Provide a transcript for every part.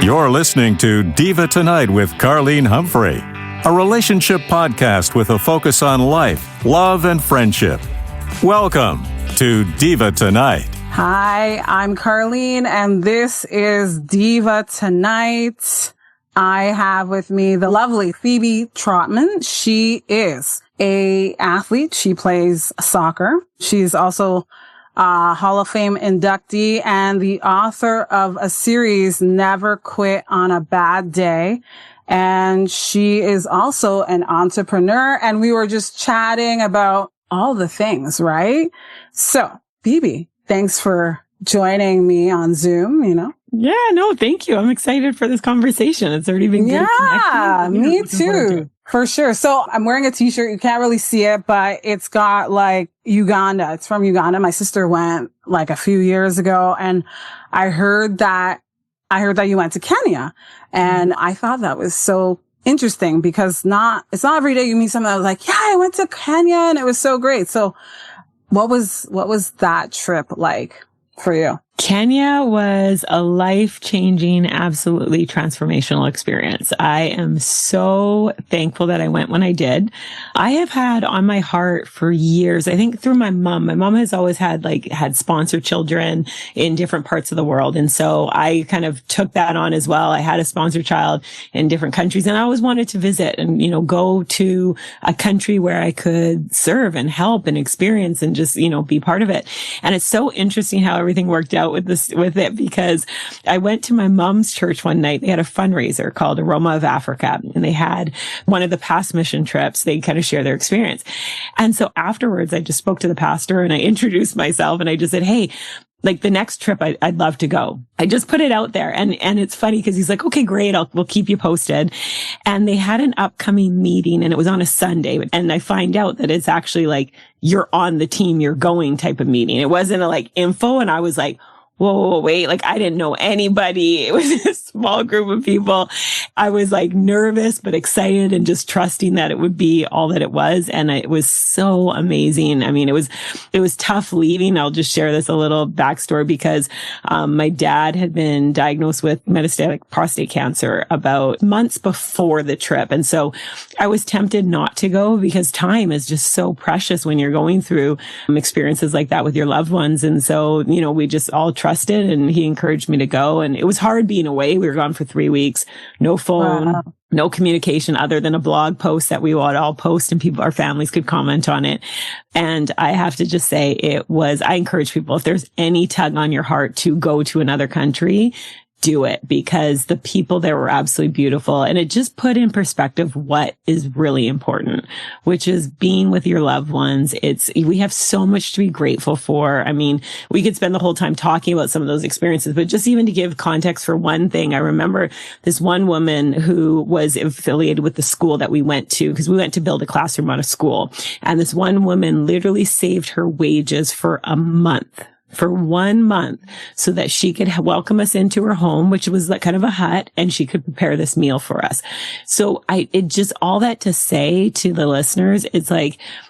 You're listening to Diva Tonight with Carlene Humphrey, a relationship podcast with a focus on life, love, and friendship. Welcome to Diva Tonight. Hi, I'm Carlene, and this is Diva Tonight. I have with me the lovely Phebe Trotman. She is an athlete. She plays soccer. She's also a Hall of Fame inductee and the author of a series, Never Quit on a Bad Day. And she is also an entrepreneur. And we were just chatting about all the things, right? So, Phoebe, thanks for joining me on Zoom, Yeah, no, thank you. I'm excited for this conversation. It's already been good. Yeah, me too. For sure. So I'm wearing a t-shirt. You can't really see it, but it's got like Uganda. It's from Uganda. My sister went like a few years ago, and I heard that you went to Kenya, and I thought that was so interesting because it's not every day you meet someone that was like, yeah, I went to Kenya and it was so great. So what was that trip like for you? Kenya was a life-changing, absolutely transformational experience. I am so thankful that I went when I did. I have had on my heart for years, I think through my mom. My mom has always had sponsored children in different parts of the world. And so I kind of took that on as well. I had a sponsored child in different countries, and I always wanted to visit and, go to a country where I could serve and help and experience and just, be part of it. And it's so interesting how everything worked out with it, because I went to my mom's church one night. They had a fundraiser called Aroma of Africa, and they had one of the past mission trips. They kind of share their experience. And so afterwards, I just spoke to the pastor and I introduced myself and I just said, hey, the next trip, I'd love to go. I just put it out there. And it's funny because he's like, okay, great. We'll keep you posted. And they had an upcoming meeting and it was on a Sunday. And I find out that it's actually you're on the team, you're going type of meeting. It wasn't info. And I was like, whoa, wait, I didn't know anybody. It was a small group of people. I was nervous, but excited and just trusting that it would be all that it was. And it was so amazing. I mean, it was tough leaving. I'll just share this a little backstory because, my dad had been diagnosed with metastatic prostate cancer about months before the trip. And so I was tempted not to go because time is just so precious when you're going through experiences like that with your loved ones. And so, we just all trusted, and he encouraged me to go. And it was hard being away. We were gone for 3 weeks, no phone, wow, no communication other than a blog post that we would all post and our families could comment on it. And I have to just say I encourage people, if there's any tug on your heart to go to another country, do it, because the people there were absolutely beautiful. And it just put in perspective what is really important, which is being with your loved ones. We have so much to be grateful for. I mean, we could spend the whole time talking about some of those experiences, but just even to give context for one thing, I remember this one woman who was affiliated with the school that we went to, because we went to build a classroom on a school. And this one woman literally saved her wages for a month. For 1 month, so that she could welcome us into her home, which was kind of a hut, and she could prepare this meal for us. So it just all that to say to the listeners, it's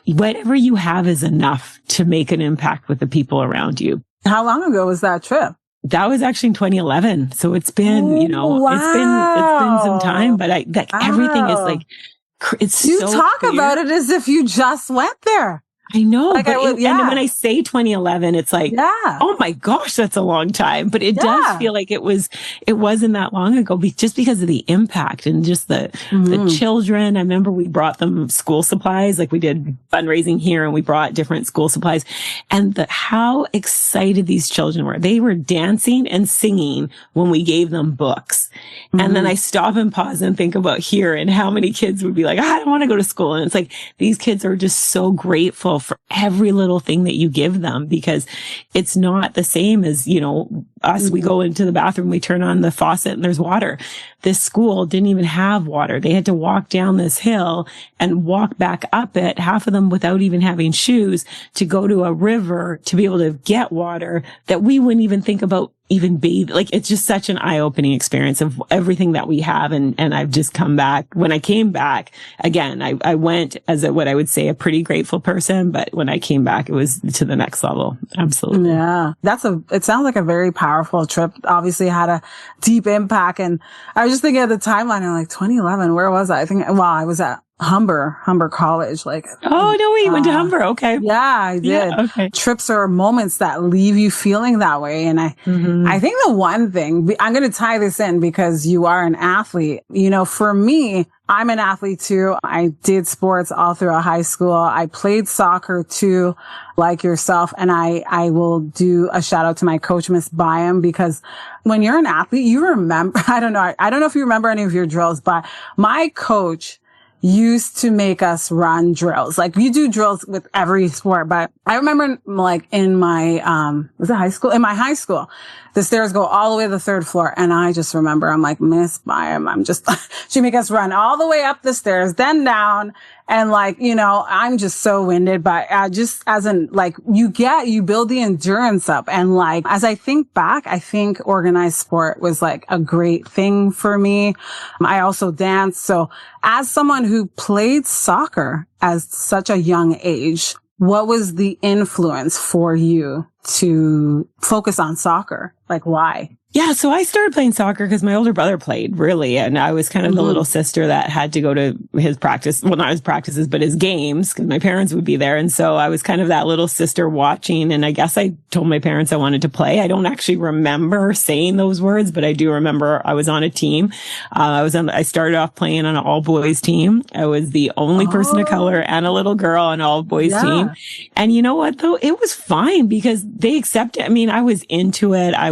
whatever you have is enough to make an impact with the people around you. How long ago was that trip? That was actually in 2011. So it's been, wow, it's been some time, but everything is it's you so talk clear. about it as if you just went there. I know, and when I say 2011, it's oh my gosh, that's a long time. But it does feel like it wasn't that long ago, just because of the impact and just the children. I remember we brought them school supplies, we did fundraising here, and we brought different school supplies, and how excited these children were. They were dancing and singing when we gave them books. Mm-hmm. And then I stop and pause and think about here and how many kids would be I don't want to go to school. And it's these kids are just so grateful for every little thing that you give them, because it's not the same as, us. We go into the bathroom, we turn on the faucet and there's water. This school didn't even have water. They had to walk down this hill and walk back up it, half of them without even having shoes, to go to a river to be able to get water that we wouldn't even think about even bathe. Like, it's just such an eye-opening experience of everything that we have. And I've just come back. When I came back, again, I went as what I would say a pretty grateful person, but when I came back, it was to the next level. Absolutely. Yeah. It sounds like a very powerful trip. Obviously had a deep impact. And I was just thinking of the timeline, and like 2011, where was I? I was at Humber College. Like, oh no, you went to Humber. Okay. Yeah, I did. Yeah, okay. Trips are moments that leave you feeling that way. And I think the one thing, I'm going to tie this in because you are an athlete. You know, for me, I'm an athlete too. I did sports all throughout high school. I played soccer too, like yourself. And I will do a shout out to my coach, Miss Byam, because when you're an athlete, you remember, I don't know if you remember any of your drills, but my coach used to make us run drills. Like, you do drills with every sport, but I remember like in my, was it high school? In my high school, the stairs go all the way to the third floor. And I just remember, I'm like, Miss Byam, she make us run all the way up the stairs, then down. And like, you know, I'm just so winded, but you build the endurance up. And like, as I think back, I think organized sport was like a great thing for me. I also danced. So as someone who played soccer at such a young age, what was the influence for you to focus on soccer? Like, why? Yeah, so I started playing soccer because my older brother played, really. And I was kind of the little sister that had to go to his practice. Well, not his practices, but his games, because my parents would be there. And so I was kind of that little sister watching. And I guess I told my parents I wanted to play. I don't actually remember saying those words, but I do remember I was on a team. I started off playing on an all boys team. I was the only person of color and a little girl on an all boys team. And you know what, though? It was fine because they accepted. I mean, I was into it. I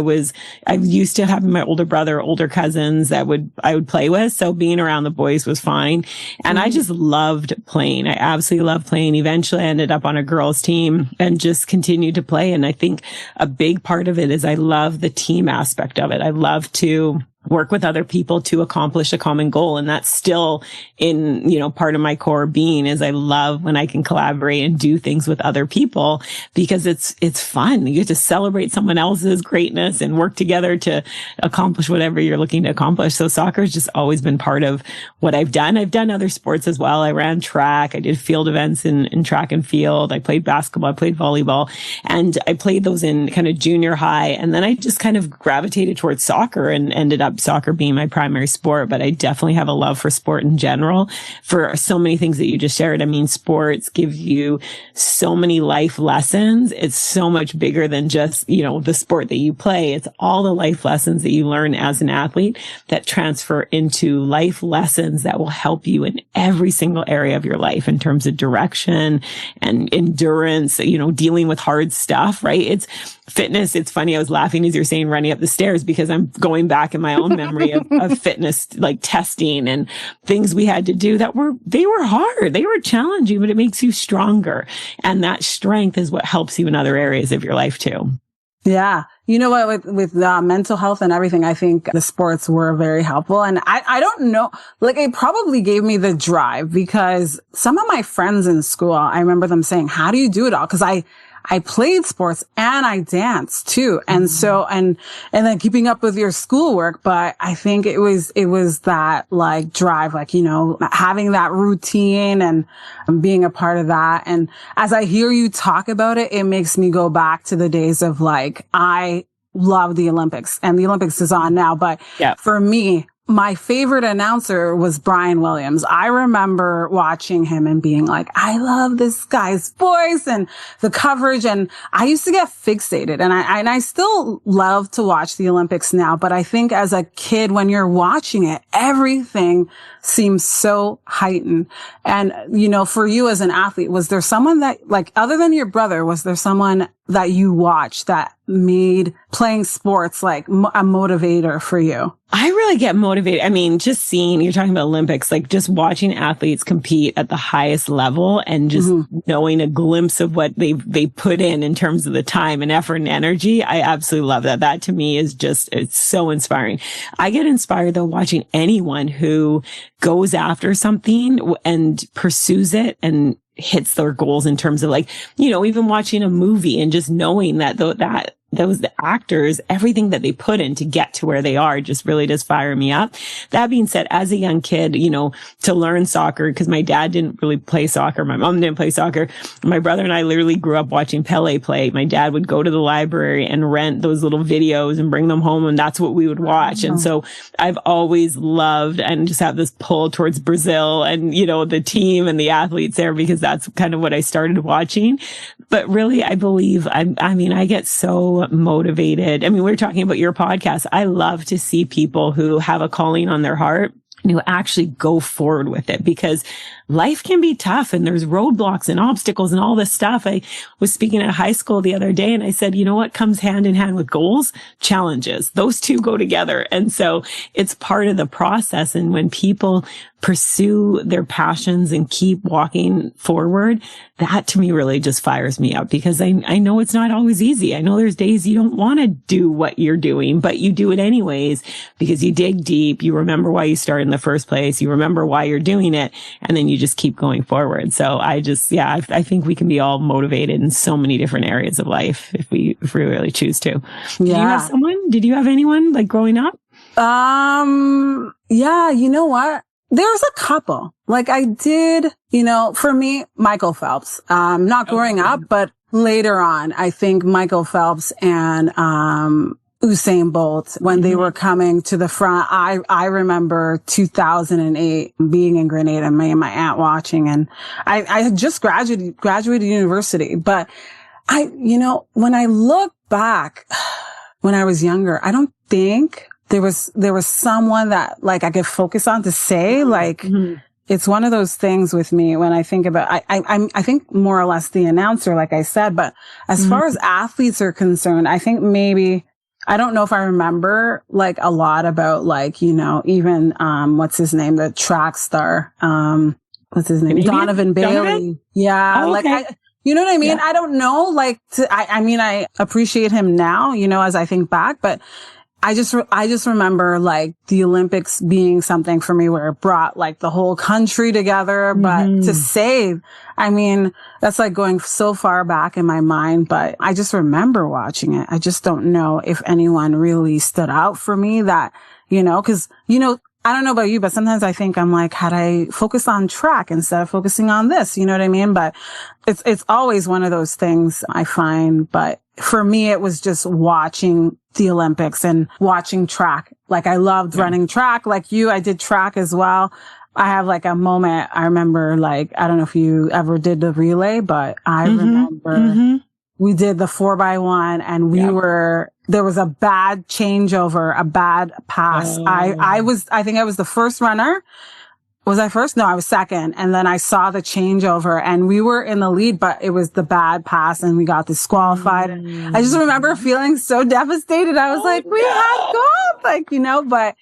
used to have my older cousins that I would play with. So being around the boys was fine. And I just loved playing. I absolutely loved playing. Eventually I ended up on a girls team and just continued to play. And I think a big part of it is I love the team aspect of it. I love to work with other people to accomplish a common goal. And that's still in, part of my core being is I love when I can collaborate and do things with other people because it's fun. You get to celebrate someone else's greatness and work together to accomplish whatever you're looking to accomplish. So soccer has just always been part of what I've done. I've done other sports as well. I ran track. I did field events in track and field. I played basketball. I played volleyball, and I played those in kind of junior high. And then I just kind of gravitated towards soccer and ended up soccer being my primary sport, but I definitely have a love for sport in general for so many things that you just shared. I mean, sports give you so many life lessons. It's so much bigger than just, the sport that you play. It's all the life lessons that you learn as an athlete that transfer into life lessons that will help you in every single area of your life in terms of direction and endurance, dealing with hard stuff, right? It's fitness. It's funny. I was laughing as you're saying running up the stairs because I'm going back in my own memory of fitness, like testing and things we had to do they were hard. They were challenging, but it makes you stronger. And that strength is what helps you in other areas of your life too. Yeah. You know what, with mental health and everything, I think the sports were very helpful. And I don't know, like it probably gave me the drive because some of my friends in school, I remember them saying, how do you do it all? Cause I played sports and I danced too. And so, and then keeping up with your schoolwork. But I think it was that like drive, like, having that routine and being a part of that. And as I hear you talk about it, it makes me go back to the days of like, I love the Olympics and the Olympics is on now. But for me, my favorite announcer was Brian Williams. I remember watching him and being like, I love this guy's voice and the coverage. And I used to get fixated and I still love to watch the Olympics now. But I think as a kid, when you're watching it, everything seems so heightened. And, for you as an athlete, was there someone that like, other than your brother, was there someone that you watched that made playing sports like a motivator for you? I really get motivated. I mean, just seeing, you're talking about Olympics, like just watching athletes compete at the highest level and just knowing a glimpse of what they put in terms of the time and effort and energy. I absolutely love that. That to me is it's so inspiring. I get inspired though watching anyone who goes after something and pursues it and hits their goals in terms of like, even watching a movie and just knowing that the actors, everything that they put in to get to where they are just really does fire me up. That being said, as a young kid, to learn soccer, because my dad didn't really play soccer. My mom didn't play soccer. My brother and I literally grew up watching Pelé play. My dad would go to the library and rent those little videos and bring them home. And that's what we would watch. And so I've always loved and just have this pull towards Brazil and, the team and the athletes there, because that's kind of what I started watching. But really, I believe, I get so motivated. We're talking about your podcast. I love to see people who have a calling on their heart and who actually go forward with it, because life can be tough and there's roadblocks and obstacles and all this stuff. I was speaking at high school the other day and I said, what comes hand in hand with goals? Challenges. Those two go together. And so it's part of the process. And when people pursue their passions and keep walking forward, that to me really just fires me up, because I know it's not always easy. I know there's days you don't want to do what you're doing, but you do it anyways because you dig deep. You remember why you started in the first place. You remember why you're doing it. And then you just keep going forward. So I think we can be all motivated in so many different areas of life if we really choose to. Yeah. Did you have anyone like growing up? Yeah, you know what? There's a couple. Like I did, for me, Michael Phelps, not growing up, but later on, I think Michael Phelps and, Usain Bolt, when they were coming to the front, I remember 2008 being in Grenada, me and my aunt watching, and I had just graduated university, but when I look back when I was younger, I don't think there was someone that like I could focus on to say like, it's one of those things with me when I think about, I think more or less the announcer, like I said, but as far as athletes are concerned, I think maybe, I don't know if I remember like a lot about like, even, what's his name? The track star. What's his name? Donovan Bailey. Donovan? Yeah. Oh, okay. Like, you know what I mean? Yeah. I don't know. Like, I appreciate him now, as I think back, but I just remember like the Olympics being something for me where it brought like the whole country together, but to save, that's like going so far back in my mind, but I just remember watching it. I just don't know if anyone really stood out for me that, cause, I don't know about you, but sometimes I think I'm like, had I focused on track instead of focusing on this, you know what I mean? But it's always one of those things I find, but for me, it was just watching the Olympics and watching track. Like I loved running track like you. I did track as well. I have like a moment. I remember like, I don't know if you ever did the relay, but I remember we did the 4x1 and there was a bad changeover, a bad pass. Oh. I think I was the first runner. Was I first? No, I was second. And then I saw the changeover and we were in the lead, but it was the bad pass and we got disqualified. And I just remember feeling so devastated. I was like, we had gold, but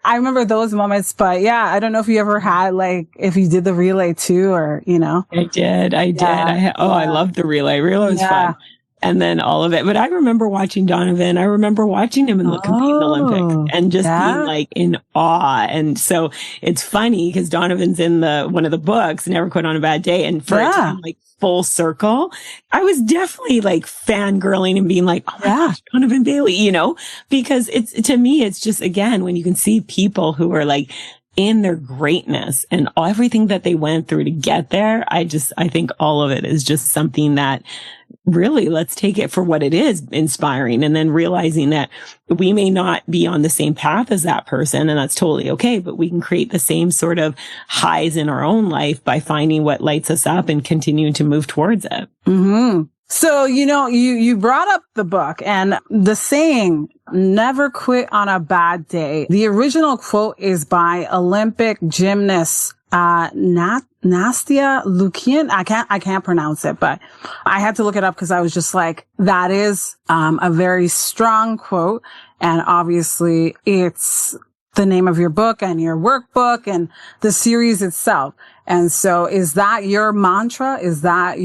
I remember those moments. But yeah, I don't know if you ever had like, if you did the relay too, or, I did. Yeah. I loved the relay. Relay was fun. And then all of it. But I remember watching Donovan. I remember watching him compete in the Olympics and just being like in awe. And so it's funny because Donovan's in one of the books, Never Quit on a Bad Day. And for it to come like full circle, I was definitely like fangirling and being like, oh my gosh, Donovan Bailey, because to me, it's just, again, when you can see people who are like in their greatness and everything that they went through to get there. I think all of it is just something that really, let's take it for what it is, inspiring, and then realizing that we may not be on the same path as that person, and that's totally okay, but we can create the same sort of highs in our own life by finding what lights us up and continuing to move towards it. Mm-hmm. So, you brought up the book and the saying, never quit on a bad day. The original quote is by Olympic gymnast, Nastia Lukian. I can't pronounce it, but I had to look it up because I was just like, that is, a very strong quote. And obviously it's the name of your book and your workbook and the series itself. And so is that your mantra? Is that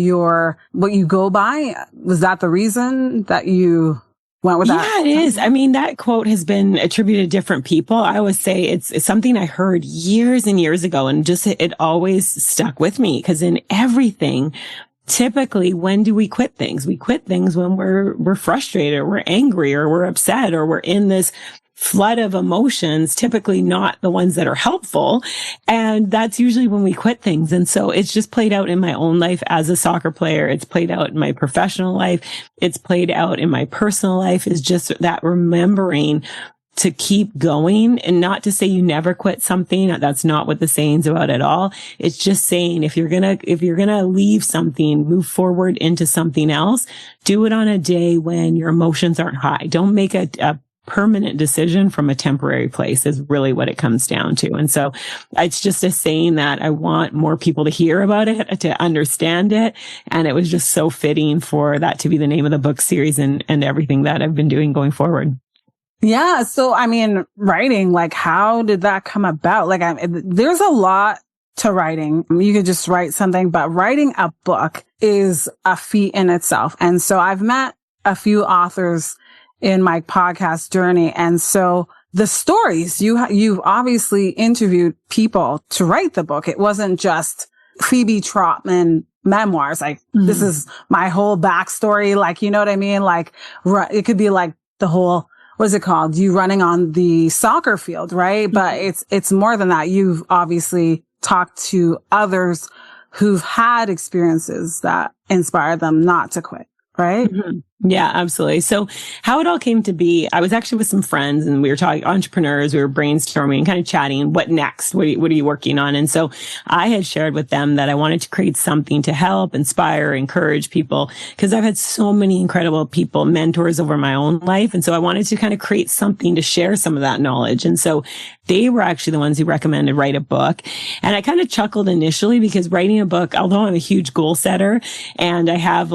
what you go by? Was that the reason that you went with that? Yeah, it is. That quote has been attributed to different people. I always say it's something I heard years and years ago, and just it always stuck with me because in everything, typically, when do we quit things? We quit things when we're frustrated, or we're angry, or we're upset, or we're in this flood of emotions, typically not the ones that are helpful. And that's usually when we quit things. And so it's just played out in my own life as a soccer player. It's played out in my professional life. It's played out in my personal life, is just that remembering to keep going, and not to say you never quit something. That's not what the saying's about at all. It's just saying if you're going to leave something, move forward into something else, do it on a day when your emotions aren't high. Don't make a permanent decision from a temporary place, is really what it comes down to. And so it's just a saying that I want more people to hear about it, to understand it. And it was just so fitting for that to be the name of the book series and everything that I've been doing going forward. Yeah. So, I mean, writing, like, how did that come about? Like, there's a lot to writing. You could just write something, but writing a book is a feat in itself. And so I've met a few authors in my podcast journey. And so the stories, you've obviously interviewed people to write the book. It wasn't just Phebe Trotman memoirs. Like, this is my whole backstory. Like, you know what I mean? Like, it could be like the whole, what's it called? You running on the soccer field, right? But it's more than that. You've obviously talked to others who've had experiences that inspire them not to quit, right? Mm-hmm. Yeah, absolutely. So how it all came to be, I was actually with some friends and we were talking entrepreneurs, we were brainstorming and kind of chatting, what next? What are you working on? And so I had shared with them that I wanted to create something to help, inspire, encourage people, because I've had so many incredible people, mentors over my own life. And so I wanted to kind of create something to share some of that knowledge. And so they were actually the ones who recommended write a book. And I kind of chuckled initially because writing a book, although I'm a huge goal setter and I have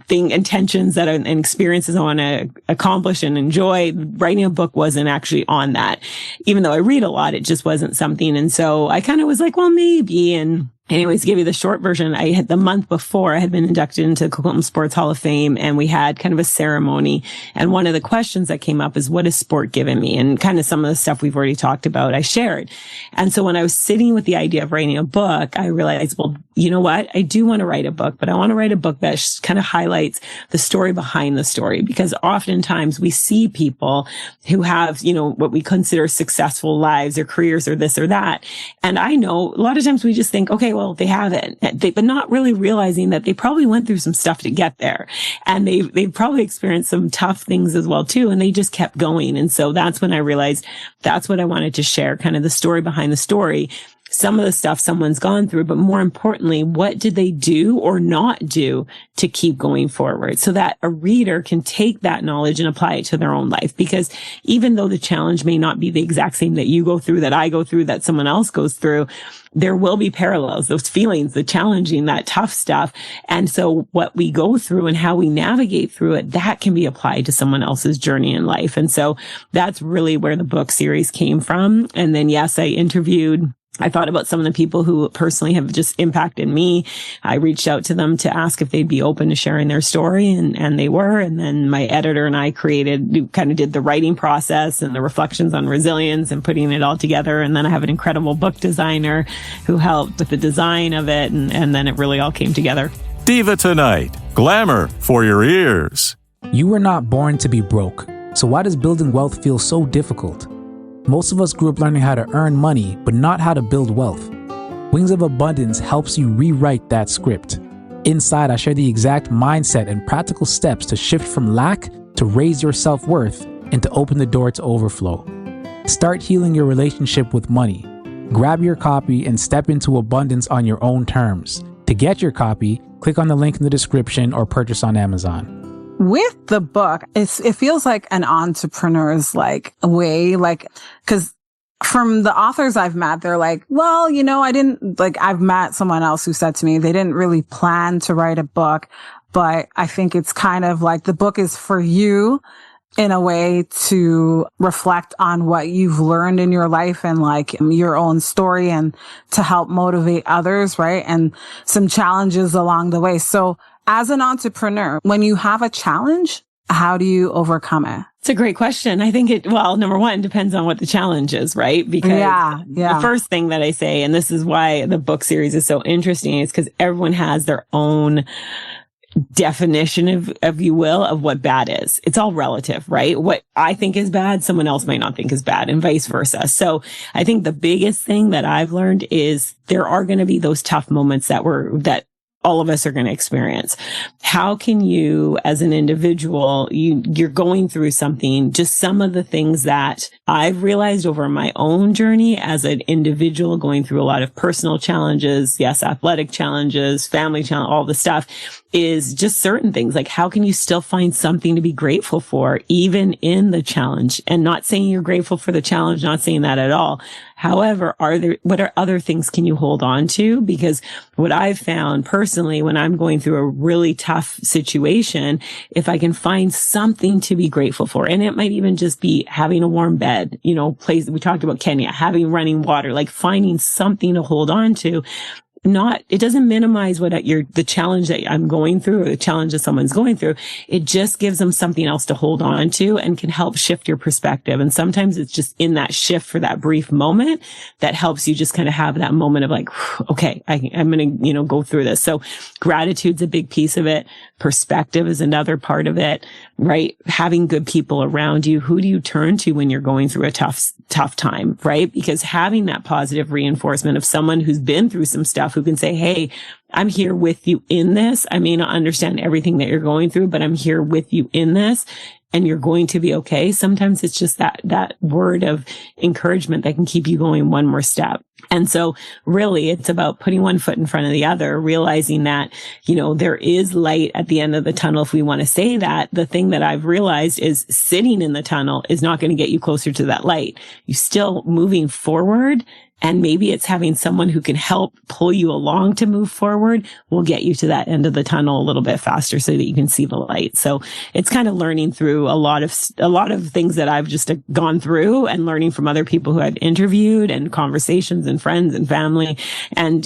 intentions that and experiences I want to accomplish and enjoy, writing a book wasn't actually on that. Even though I read a lot, it just wasn't something. And so I kind of was like, well, maybe. And anyways, to give you the short version, the month before I had been inducted into the Coquitlam Sports Hall of Fame, and we had kind of a ceremony. And one of the questions that came up is, what has sport given me? And kind of some of the stuff we've already talked about, I shared. And so when I was sitting with the idea of writing a book, I realized, well, you know what? I do want to write a book, but I want to write a book that kind of highlights the story behind the story, because oftentimes we see people who have, what we consider successful lives or careers or this or that. And I know a lot of times we just think, okay, well, they have it, but not really realizing that they probably went through some stuff to get there. And they've probably experienced some tough things as well, too. And they just kept going. And so that's when I realized that's what I wanted to share, kind of the story behind the story. Some of the stuff someone's gone through, but more importantly, what did they do or not do to keep going forward, so that a reader can take that knowledge and apply it to their own life? Because even though the challenge may not be the exact same that you go through, that I go through, that someone else goes through, there will be parallels, those feelings, the challenging, that tough stuff. And so what we go through and how we navigate through it, that can be applied to someone else's journey in life. And so that's really where the book series came from. And then, yes, I thought about some of the people who personally have just impacted me. I reached out to them to ask if they'd be open to sharing their story, and they were. And then my editor and I kind of did the writing process and the reflections on resilience and putting it all together. And then I have an incredible book designer who helped with the design of it. And then it really all came together. Diva Tonight, glamour for your ears. You were not born to be broke. So why does building wealth feel so difficult? Most of us grew up learning how to earn money, but not how to build wealth. Wings of Abundance helps you rewrite that script. Inside, I share the exact mindset and practical steps to shift from lack to raise your self-worth and to open the door to overflow. Start healing your relationship with money. Grab your copy and step into abundance on your own terms. To get your copy, click on the link in the description or purchase on Amazon. With the book, it feels like an entrepreneur's way, cause from the authors I've met, they're like, well, I've met someone else who said to me, they didn't really plan to write a book, but I think it's kind of like the book is for you in a way to reflect on what you've learned in your life and your own story, and to help motivate others, right? And some challenges along the way. So as an entrepreneur, when you have a challenge, how do you overcome it? It's a great question. I think number one, depends on what the challenge is, right? Because the first thing that I say, and this is why the book series is so interesting, is because everyone has their own definition of you will, of what bad is. It's all relative, right? What I think is bad, someone else might not think is bad, and vice versa. So I think the biggest thing that I've learned is there are going to be those tough moments that all of us are going to experience. How can you, as an individual, you're going through something, just some of the things that I've realized over my own journey as an individual, going through a lot of personal challenges, yes, athletic challenges, family challenge, all the stuff, is just certain things. Like, how can you still find something to be grateful for, even in the challenge? And not saying you're grateful for the challenge, not saying that at all. However, what are other things can you hold on to? Because what I've found personally, when I'm going through a really tough situation, if I can find something to be grateful for, and it might even just be having a warm bed, we talked about Kenya, having running water, like finding something to hold on to. It doesn't minimize the challenge that I'm going through or the challenge that someone's going through. It just gives them something else to hold on to and can help shift your perspective. And sometimes it's just in that shift for that brief moment that helps you just kind of have that moment of like, okay, I'm going to, go through this. So gratitude's a big piece of it. Perspective is another part of it, right? Having good people around you. Who do you turn to when you're going through a tough time, right? Because having that positive reinforcement of someone who's been through some stuff, who can say, hey, I'm here with you in this. I may not understand everything that you're going through, but I'm here with you in this, and you're going to be okay. Sometimes it's just that word of encouragement that can keep you going one more step. And so really it's about putting one foot in front of the other, realizing that, there is light at the end of the tunnel. If we want to say that, the thing that I've realized is sitting in the tunnel is not going to get you closer to that light. You're still moving forward. And maybe it's having someone who can help pull you along to move forward will get you to that end of the tunnel a little bit faster so that you can see the light. So it's kind of learning through a lot of things that I've just gone through, and learning from other people who I've interviewed, and conversations and friends and family, and,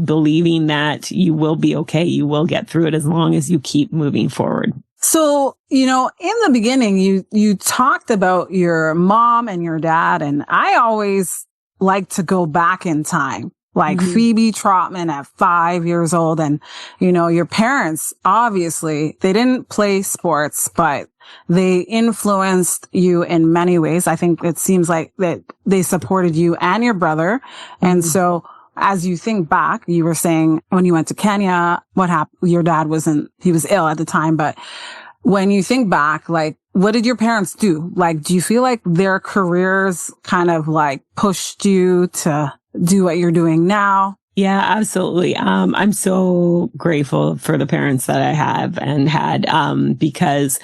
believing that you will be okay. You will get through it as long as you keep moving forward. So, in the beginning, you talked about your mom and your dad, and I always like to go back in time, like Phebe Trotman at 5 years old. And, your parents, obviously, they didn't play sports, but they influenced you in many ways. I think it seems like that they supported you and your brother. And so as you think back, you were saying when you went to Kenya, what happened? Your dad he was ill at the time, but when you think back, like, what did your parents do? Like, do you feel like their careers kind of like pushed you to do what you're doing now? Yeah, absolutely. I'm so grateful for the parents that I have and had, because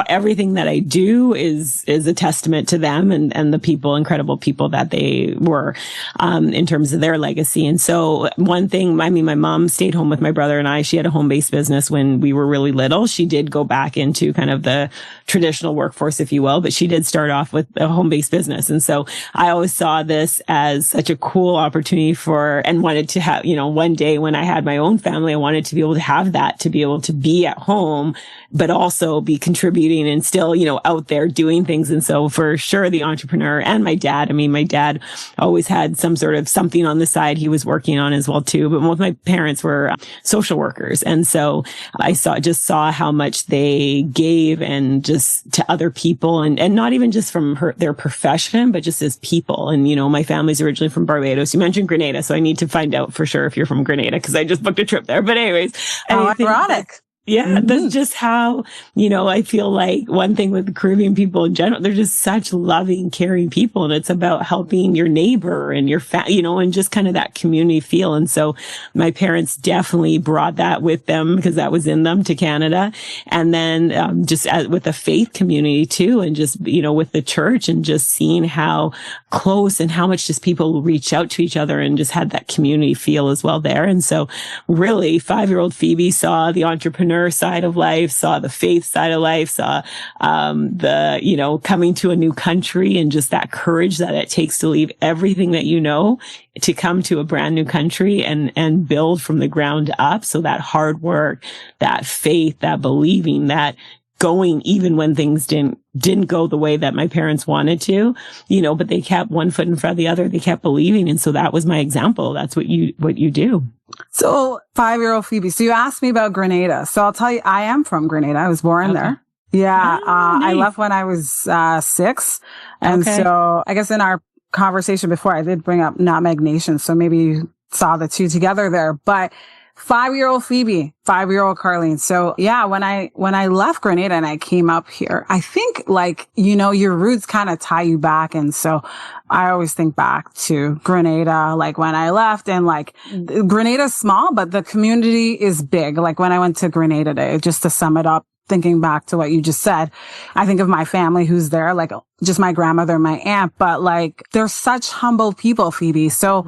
everything that I do is a testament to them and the incredible people that they were, in terms of their legacy. And so one thing, my mom stayed home with my brother and I. She had a home-based business when we were really little. She did go back into kind of the traditional workforce, if you will, but she did start off with a home-based business. And so I always saw this as such a cool opportunity and wanted to have, one day when I had my own family, I wanted to be able to have that, to be able to be at home, but also be contributing and still, out there doing things. And so for sure, the entrepreneur and my dad, my dad always had some sort of something on the side he was working on as well too. But both my parents were social workers. And so I saw how much they gave and just to other people and not even just from their profession, but just as people. And, my family's originally from Barbados. You mentioned Grenada. So I need to find out for sure if you're from Grenada, because I just booked a trip there. But anyways. How ironic. Yeah, that's just how, I feel like one thing with the Caribbean people in general, they're just such loving, caring people. And it's about helping your neighbor and your and just kind of that community feel. And so my parents definitely brought that with them, because that was in them, to Canada. And then, just with the faith community too, and just, with the church, and just seeing how close and how much just people reach out to each other and just had that community feel as well there. And so really 5-year-old Phoebe saw the entrepreneur entrepreneur side of life, saw the faith side of life, saw the, coming to a new country and just that courage that it takes to leave everything that you know to come to a brand new country and build from the ground up. So that hard work, that faith, that believing, that going even when things didn't go the way that my parents wanted to, but they kept one foot in front of the other. They kept believing. And so that was my example. That's what you do. So 5-year-old Phoebe. So you asked me about Grenada. So I'll tell you, I am from Grenada. I was born there. Yeah. Nice. I left when I was 6. And so I guess in our conversation before, I did bring up Nutmeg Nation. So maybe you saw the two together there, but 5-year-old Phoebe, 5-year-old Carleen. So yeah, when I left Grenada and I came up here, I think your roots kind of tie you back. And so I always think back to Grenada, like when I left, and like Grenada's small, but the community is big. Like when I went to Grenada Day, just to sum it up, thinking back to what you just said, I think of my family who's there, like just my grandmother, my aunt, but like they're such humble people, Phoebe. So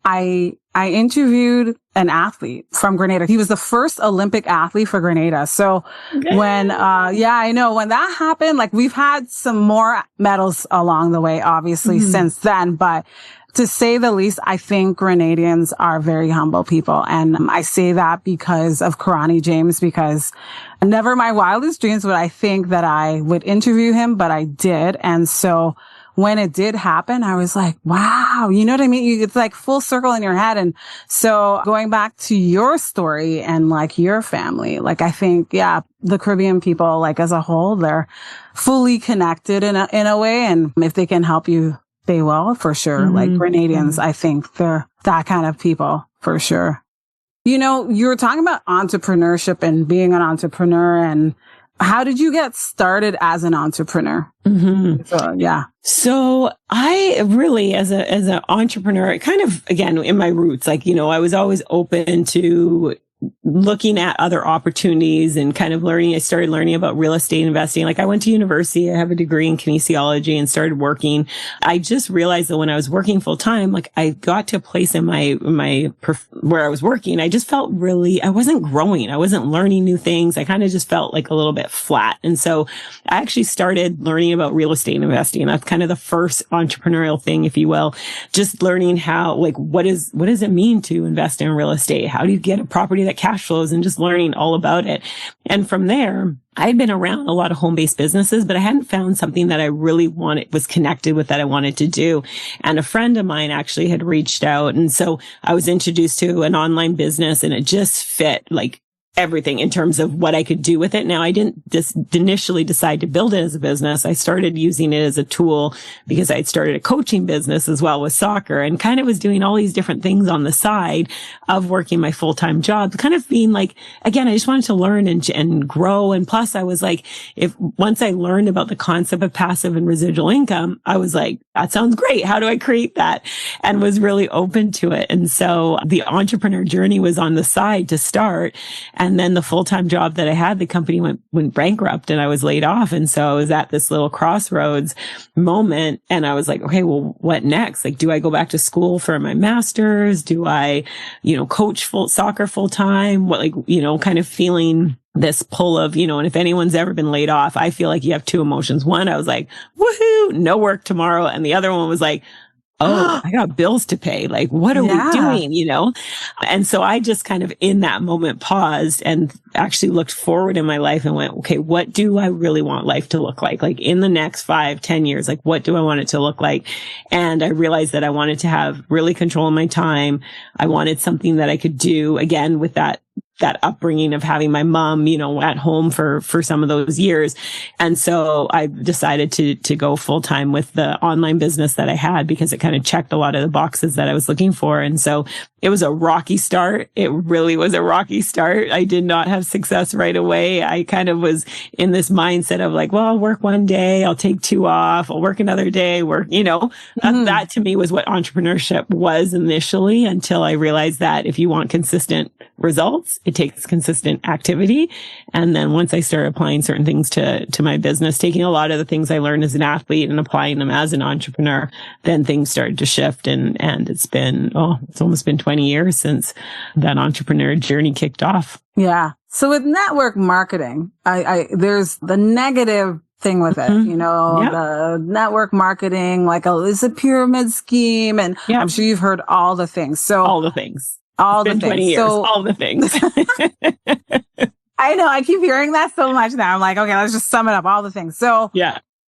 I interviewed an athlete from Grenada. He was the first Olympic athlete for Grenada. So when that happened, like we've had some more medals along the way, obviously since then, but to say the least, I think Grenadians are very humble people. And I say that because of Karani James, because never my wildest dreams would I think that I would interview him, but I did. And so when it did happen, I was like, wow, you know what I mean? It's like full circle in your head. And so going back to your story and like your family, like I think, the Caribbean people, like as a whole, they're fully connected in a way. And if they can help you, they will for sure. Like Grenadians, I think they're that kind of people for sure. You were talking about entrepreneurship and being an entrepreneur, and how did you get started as an entrepreneur? So I really, as an entrepreneur, kind of, again, in my roots, like, I was always open to looking at other opportunities and kind of learning. I started learning about real estate investing. Like I went to university, I have a degree in kinesiology, and started working. I just realized that when I was working full time, like I got to a place in my where I was working, I just felt I wasn't growing. I wasn't learning new things. I kind of just felt like a little bit flat. And so I actually started learning about real estate investing. That's kind of the first entrepreneurial thing, if you will, just learning how, like, what does it mean to invest in real estate? How do you get a property that cash flows, and just learning all about it. And from there, I'd been around a lot of home-based businesses, but I hadn't found something that I really was connected with, that I wanted to do. And a friend of mine actually had reached out. And so I was introduced to an online business, and it just fit like everything in terms of what I could do with it. Now, I didn't just initially decide to build it as a business. I started using it as a tool because I'd started a coaching business as well with soccer, and kind of was doing all these different things on the side of working my full-time job, kind of being like, again, I just wanted to learn and grow. And plus I was like, once I learned about the concept of passive and residual income, I was like, that sounds great. How do I create that? And was really open to it. And so the entrepreneur journey was on the side to start. And then the full-time job that I had, the company went bankrupt, and I was laid off. And so I was at this little crossroads moment, and I was like, okay, well, what next? Like, do I go back to school for my master's? Do I, coach soccer full-time? What, like, kind of feeling this pull of, and if anyone's ever been laid off, I feel like you have two emotions. One, I was like, woohoo, no work tomorrow. And the other one was like, oh, I got bills to pay. Like, what are we doing, And so I just kind of in that moment paused and actually looked forward in my life and went, okay, what do I really want life to look like? Like in the next 5-10 years, like what do I want it to look like? And I realized that I wanted to have really control of my time. I wanted something that I could do again with that upbringing of having my mom, at home for some of those years. And so I decided to go full time with the online business that I had, because it kind of checked a lot of the boxes that I was looking for. And so it was a rocky start. It really was a rocky start. I did not have success right away. I kind of was in this mindset of like, well, I'll work one day, I'll take 2 off, I'll work another day, that to me was what entrepreneurship was initially, until I realized that if you want consistent results, results. It takes consistent activity. And then once I started applying certain things to my business, taking a lot of the things I learned as an athlete and applying them as an entrepreneur, then things started to shift. And it's almost been 20 years since that entrepreneur journey kicked off. Yeah. So with network marketing, there's the negative thing with it, the network marketing, it's a pyramid scheme. And I'm sure you've heard all the things. So all the things. All it's the been 20 things. Years, so all the things. I know. I keep hearing that so much now. I'm like, okay, let's just sum it up. All the things. So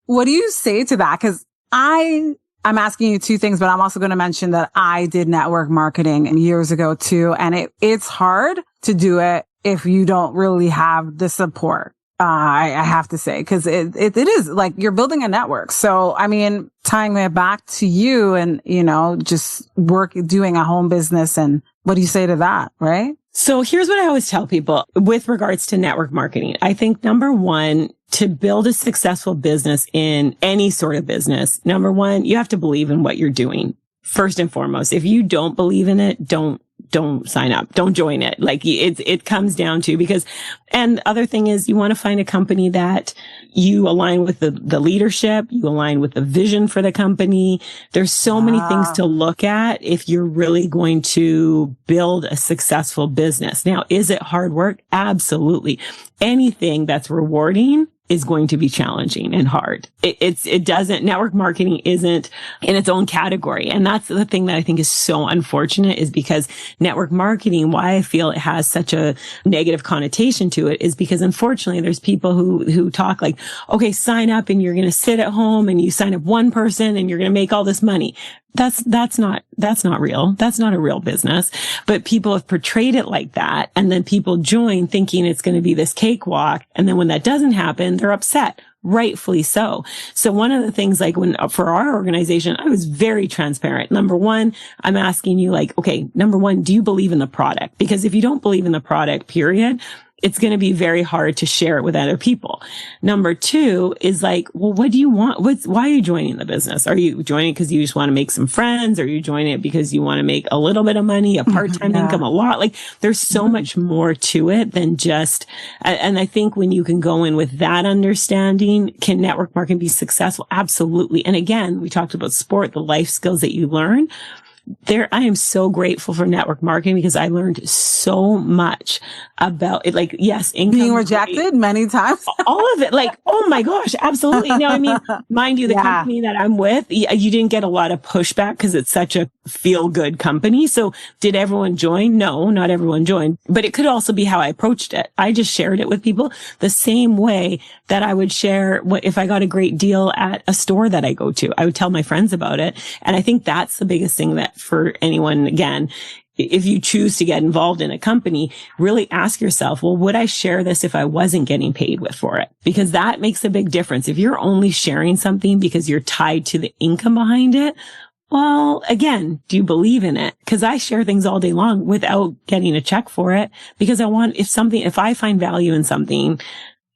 what do you say to that? Because I'm asking you two things, but I'm also going to mention that I did network marketing years ago too. And it's hard to do it if you don't really have the support. I have to say, because it is like you're building a network. So, I mean, tying that back to you and, just doing a home business. And what do you say to that? Right. So here's what I always tell people with regards to network marketing. I think number one, to build a successful business in any sort of business, number one, you have to believe in what you're doing. First and foremost, if you don't believe in it, don't sign up. Don't join it. It comes down to and the other thing is you want to find a company that you align with the leadership, you align with the vision for the company. There's so many things to look at if you're really going to build a successful business. Now, is it hard work? Absolutely. Anything that's rewarding is going to be challenging and hard. Network marketing isn't in its own category. And that's the thing that I think is so unfortunate is because network marketing, why I feel it has such a negative connotation to it is because unfortunately there's people who talk like, okay, sign up and you're going to sit at home and you sign up one person and you're going to make all this money. That's not real. That's not a real business. But people have portrayed it like that. And then people join thinking it's going to be this cakewalk. And then when that doesn't happen, they're upset. Rightfully so. So one of the things for our organization, I was very transparent. Number one, I'm asking you okay, number one, do you believe in the product? Because if you don't believe in the product, period, it's going to be very hard to share it with other people. Number two is what do you want? Why are you joining the business? Are you joining because you just want to make some friends? Are you joining it because you want to make a little bit of money, a part-time income, a lot? There's so much more to it than just, and I think when you can go in with that understanding, can network marketing be successful? Absolutely. And again, we talked about sport, the life skills that you learn. I am so grateful for network marketing because I learned so much about it. Yes, income. Being rejected many times. All of it. Oh my gosh, absolutely. Now, I mean, mind you, the company that I'm with, you didn't get a lot of pushback because it's such a feel-good company. So did everyone join? No, not everyone joined. But it could also be how I approached it. I just shared it with people the same way that I would share if I got a great deal at a store that I go to. I would tell my friends about it. And I think that's the biggest thing that for anyone, again, if you choose to get involved in a company, really ask yourself, well, would I share this if I wasn't getting paid for it? Because that makes a big difference. If you're only sharing something because you're tied to the income behind it, well, again, do you believe in it? Because I share things all day long without getting a check for it because if I find value in something,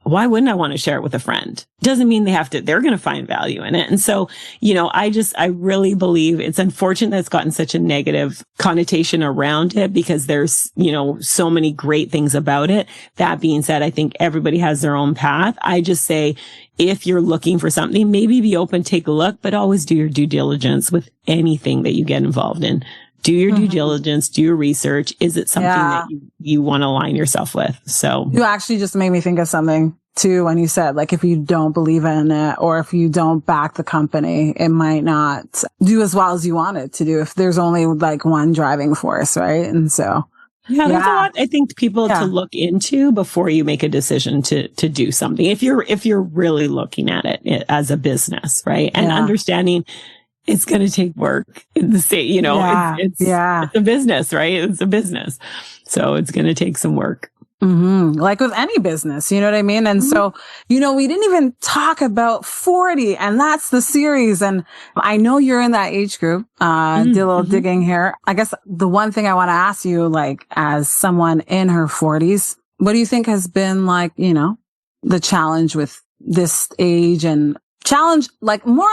why wouldn't I want to share it with a friend? Doesn't mean they're going to find value in it. And so, I really believe it's unfortunate that it's gotten such a negative connotation around it because there's, so many great things about it. That being said, I think everybody has their own path. I just say, if you're looking for something, maybe be open, take a look, but always do your due diligence with anything that you get involved in. Do your due diligence, do your research. Is it something that you want to align yourself with? So you actually just made me think of something too when you said, if you don't believe in it or if you don't back the company, it might not do as well as you want it to do if there's only one driving force, right? And so there's a lot I think people to look into before you make a decision to do something. If you're really looking at it as a business, right? And understanding it's going to take work in the state, it's a business, right? It's a business. So it's going to take some work. Mm-hmm. Like with any business, you know what I mean? And so, we didn't even talk about 40 and that's the series. And I know you're in that age group, did a little digging here. I guess the one thing I want to ask you, as someone in her 40s, what do you think has been the challenge with this age and challenge, more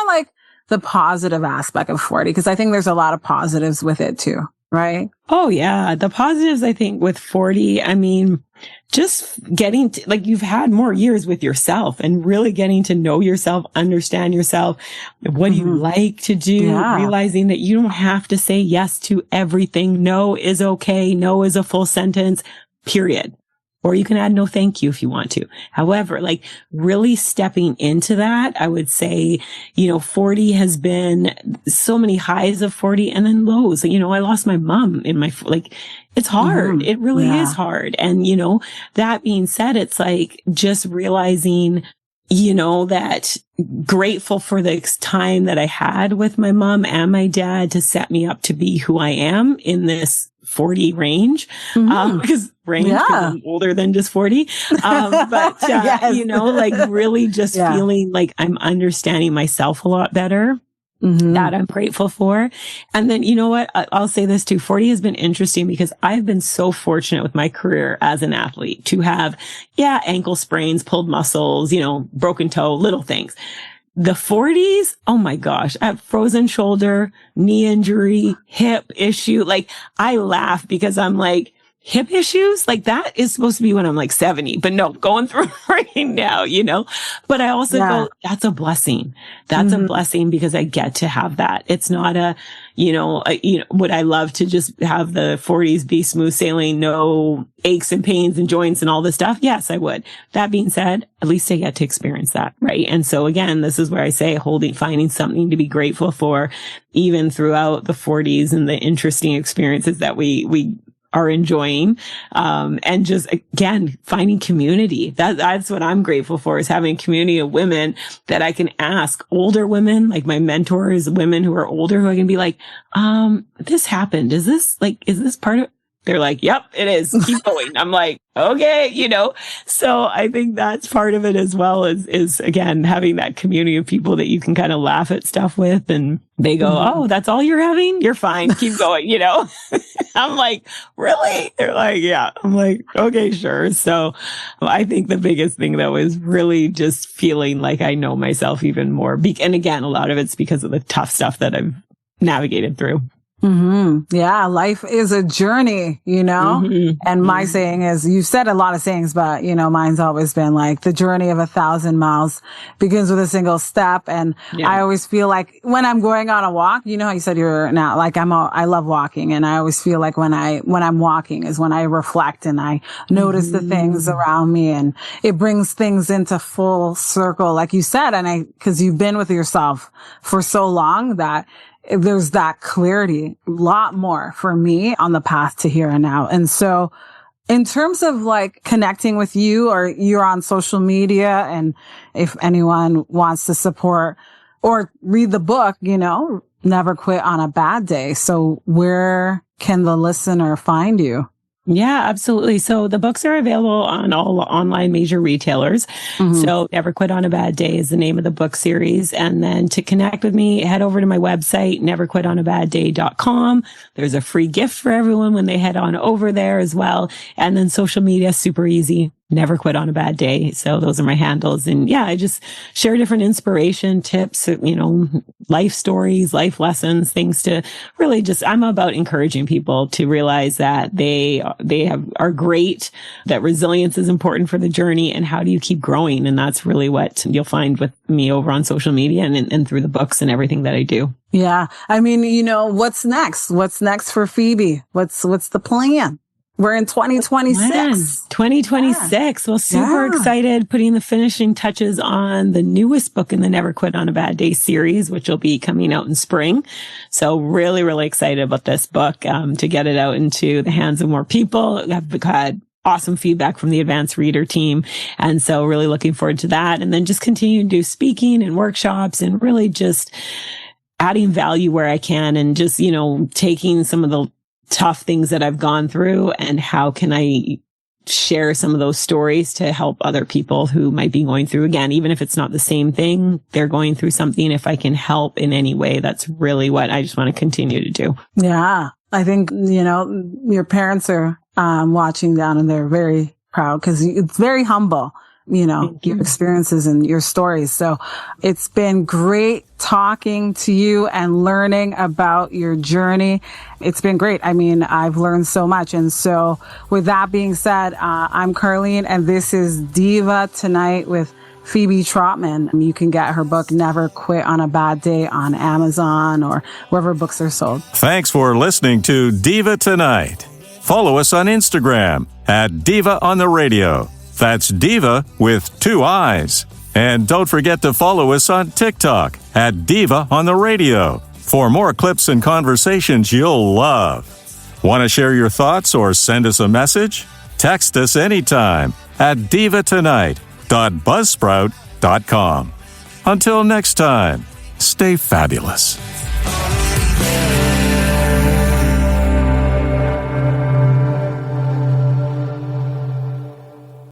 the positive aspect of 40? Because I think there's a lot of positives with it too. right? Oh yeah. The positives, I think with 40, I mean, just getting to, like, you've had more years with yourself and really getting to know yourself, understand yourself. What do you like to do? Yeah. Realizing that you don't have to say yes to everything. No is okay. No is a full sentence, period. Or you can add no thank you if you want to. However, like really stepping into that, I would say, 40 has been so many highs of 40 and then lows. I lost my mom in my, it's hard. It really is hard. And, that being said, it's like just realizing, that grateful for the time that I had with my mom and my dad to set me up to be who I am in this 40 range, because I'm older than just 40. But, yes. really just feeling like I'm understanding myself a lot better. That I'm grateful for. And then, you know what? I'll say this too. 40 has been interesting because I've been so fortunate with my career as an athlete to have, ankle sprains, pulled muscles, broken toe, little things. The 40s, oh my gosh, I have frozen shoulder, knee injury, hip issue. Like I laugh because I'm like, hip issues? Like that is supposed to be when I'm like 70, but no, going through right now, but I also go, that's a blessing. That's a blessing because I get to have that. It's not would I love to just have the 40s be smooth sailing, no aches and pains and joints and all this stuff? Yes, I would. That being said, at least I get to experience that. Right. And so again, this is where I say finding something to be grateful for, even throughout the 40s and the interesting experiences that we are enjoying, and just again finding community. That's what I'm grateful for, is having a community of women that I can ask, older women, like my mentors, women who are older, who I can be like, this happened. Is this part of? They're like, yep, it is. Keep going. I'm like, okay, So I think that's part of it as well, is again, having that community of people that you can kind of laugh at stuff with, and they go, oh, that's all you're having? You're fine. Keep going, I'm like, really? They're like, yeah. I'm like, okay, sure. So I think the biggest thing though is really just feeling like I know myself even more. And again, a lot of it's because of the tough stuff that I've navigated through. Yeah, life is a journey, and my saying is, you said a lot of sayings, but, mine's always been like the journey of 1,000 miles begins with a single step. And I always feel like when I'm going on a walk, how you said you're not like, I love walking. And I always feel like when I'm walking is when I reflect and I notice the things around me, and it brings things into full circle, like you said. And cause you've been with yourself for so long that there's that clarity, a lot more for me on the path to here and now. And so in terms of like connecting with you, or you're on social media, and if anyone wants to support or read the book, Never Quit on a Bad Day. So where can the listener find you? Yeah, absolutely. So the books are available on all online major retailers. So Never Quit on a Bad Day is the name of the book series. And then to connect with me, head over to my website, neverquitonabadday.com. There's a free gift for everyone when they head on over there as well. And then social media, super easy. Never Quit on a Bad Day. So those are my handles. And I just share different inspiration, tips, life stories, life lessons, things to really I'm about encouraging people to realize that they are great, that resilience is important for the journey, and how do you keep growing? And that's really what you'll find with me over on social media and through the books and everything that I do. Yeah. I mean, what's next? What's next for Phebe? What's the plan? We're in 2026. 2026. Well, super excited, putting the finishing touches on the newest book in the Never Quit on a Bad Day series, which will be coming out in spring. So really, really excited about this book, to get it out into the hands of more people. I've had awesome feedback from the advanced reader team. And so really looking forward to that. And then just continue to do speaking and workshops, and really just adding value where I can, and just, taking some of the tough things that I've gone through, and how can I share some of those stories to help other people who might be going through, again, even if it's not the same thing, they're going through something. If I can help in any way, that's really what I just want to continue to do. Yeah. I think, your parents are watching down, and they're very proud, because it's very humble. your experiences and your stories. So it's been great talking to you and learning about your journey. It's been great. I mean, I've learned so much. And so with that being said, I'm Carlene, and this is Diva Tonight with Phebe Trotman. You can get her book, Never Quit on a Bad Day, on Amazon or wherever books are sold. Thanks for listening to Diva Tonight. Follow us on Instagram at Diva on the Radio. That's Diva with 2 I's. And don't forget to follow us on TikTok at Diva on the Radio for more clips and conversations you'll love. Want to share your thoughts or send us a message? Text us anytime at divatonight.buzzsprout.com. Until next time, stay fabulous.